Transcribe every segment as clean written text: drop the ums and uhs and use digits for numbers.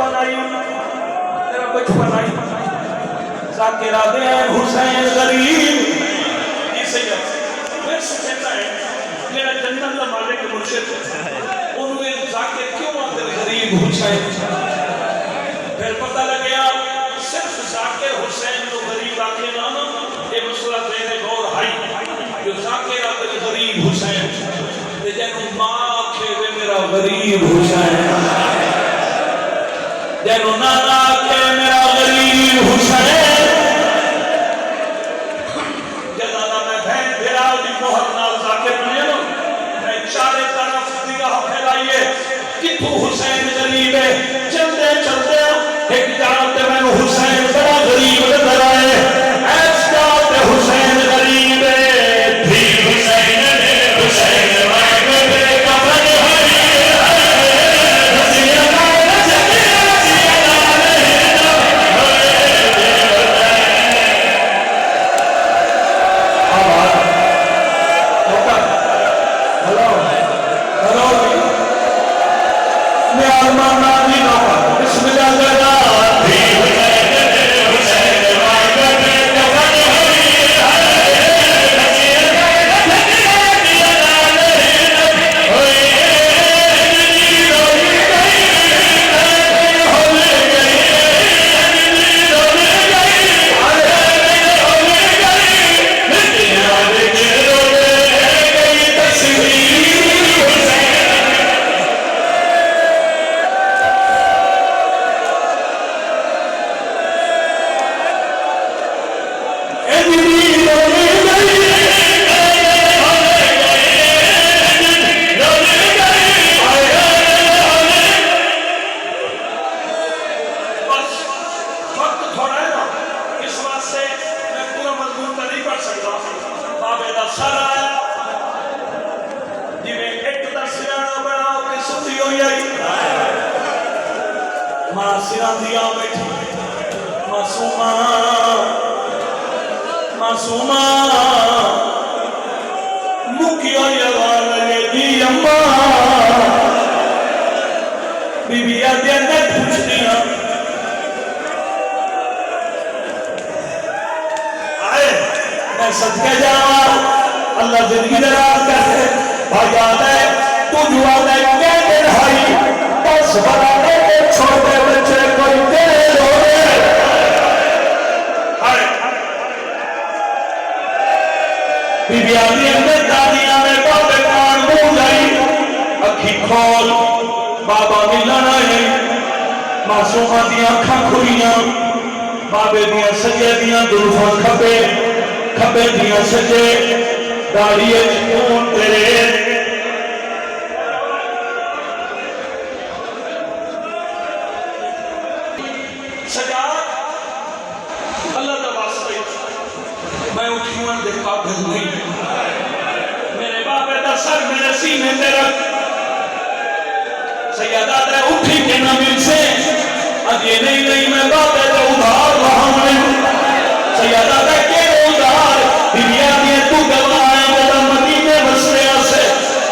बचपन आई, तेरा बचपन आई। जाकिर आदे हुसैन गरीब इसे मैं सोचता है मेरा जन्नत का मालिक मुर्शिद उन्हें जाकिर क्यों आते गरीब हुसैन। फिर पता लग गया सिर्फ जाकिर हुसैन तो गरीब आके ना ये मसला तेरे गौर हाई जो जाकिर आते गरीब हुसैन ते जैनू मां के वे मेरा गरीब हुसैन जैनू नाना के मेरा गरीब हुसैन जनाना मैं बहन बिलाल दी मोहर नाल जाकिर बने ना मैं चारे तरफ निगाह फैलाइए कितू हुसैन गरीब है। चलते चलते एक जानते मैं हुसैन बड़ा गरीब नजर आए ऐस जानते हुसैन गरीब है भी हुसैन ने हुसैन मांगे कफन मासूमा मुखिया दी अम्मा बीबिया दे अंदर पूछनिया आए मैं सदके जावा अल्लाह जिंदगी दराज करे भाजाद है तू जुआ दे के भाई बस बड़ा के छोटे बच्चे कोई तेरे रोए बीबिया दी अंदर दादियां में बाबे कान मुंह गई अखी खोल बाबा मिलन आए मासूमा दी अखां खुलियां बाबे दियां सजे दियां जुल्फां खबे खबे दियां सजे दाढ़ी खून तेरे सजाद अल्लाह दा वास्ता मैं उठूं दे काबिल नहीं मेरे बाबे दा सर मेरे सीने ते रख सैयदा दे उठी के ना मिल से अजे नहीं मैं बाबे दा उधार रहा मैं सैयदा दे के उधार दुनिया में तू गवाए मेरा मदीने बसने से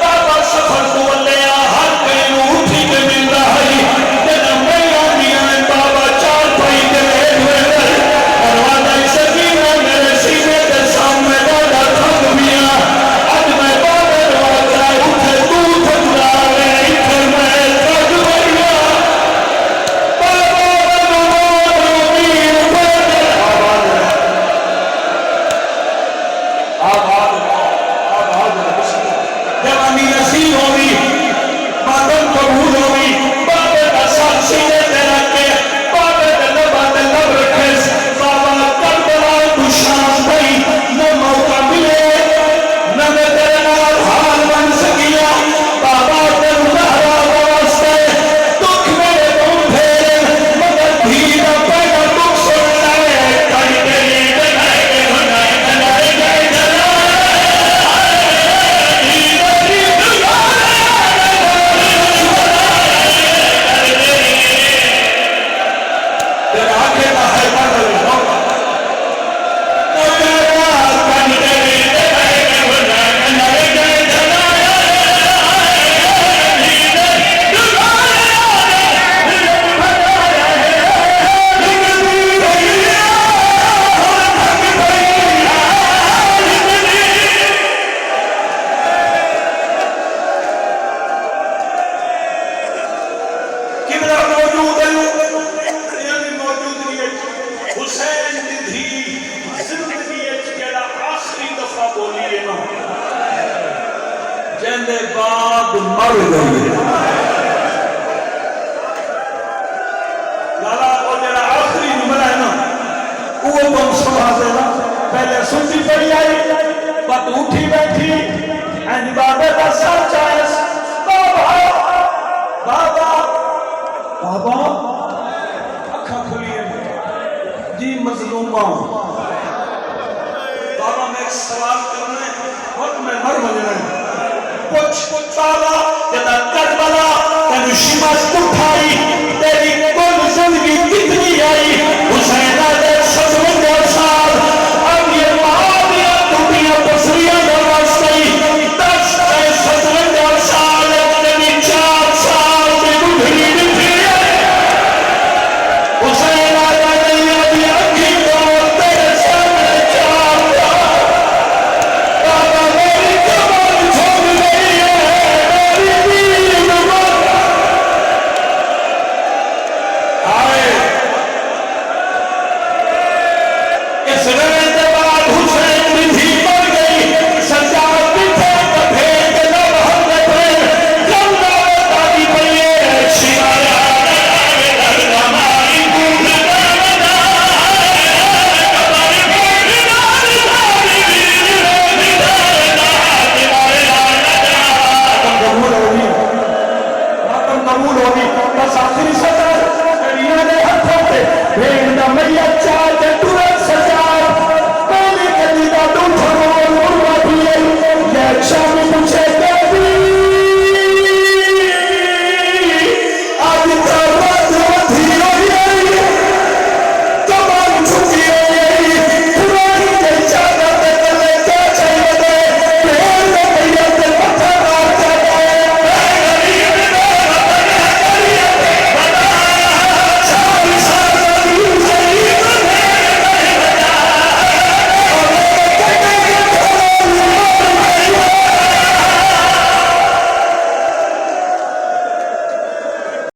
बाबा सफर को ले हर कहीं उठी के मिल रहा है तेरा मैं आंदियां बाबा चार भाई के हुए और वादा इसे जीना मेरे सीने के सामने वादा थक गया आज मैं बाबे वादा उठे तू थक रहा है इधर मैं थक गया बाबा आबाद किबला मौजूद है यानी मौजूदगी हुसैन दी धी जिंदगी जेड़ा आखिरी दफा बोली है ना जेंदे बाद मर गई लाला वो जेड़ा आखिरी जुमला है ना वो तुम सुना देना पहले सुनती पड़ी आई बात उठी बैठी एंड बाबे का सच है बाबा बाबा बाबा अखा खुली है जी मजलूमा बाबा मैं एक सवाल करना है और मैं मर मजना है कुछ बाबा जदा करबला तेनु शिमस उठाई तेरी कुल जिंदगी कितनी आई हुसैन दे 57 साल अब ये मारिया टूटियां पसरियां दरवाज़ 10 57 साल तेरी 4 साल से बुढ़ी निकली हुसैन आया नहीं अभी अखी तो तेरे सामने 4 बाबा मेरी कमर छोड़ गई है मेरी नींद आए इस रवे के बाद हुसैन भी थी मर गई सजाद भी थे कफे के लब हमने पे गंगा दादी पड़िए शिवाया हमारी भूख कबूल होगी बस आखिरी सजा करिया ने हाथों पे भेड़ ना मैया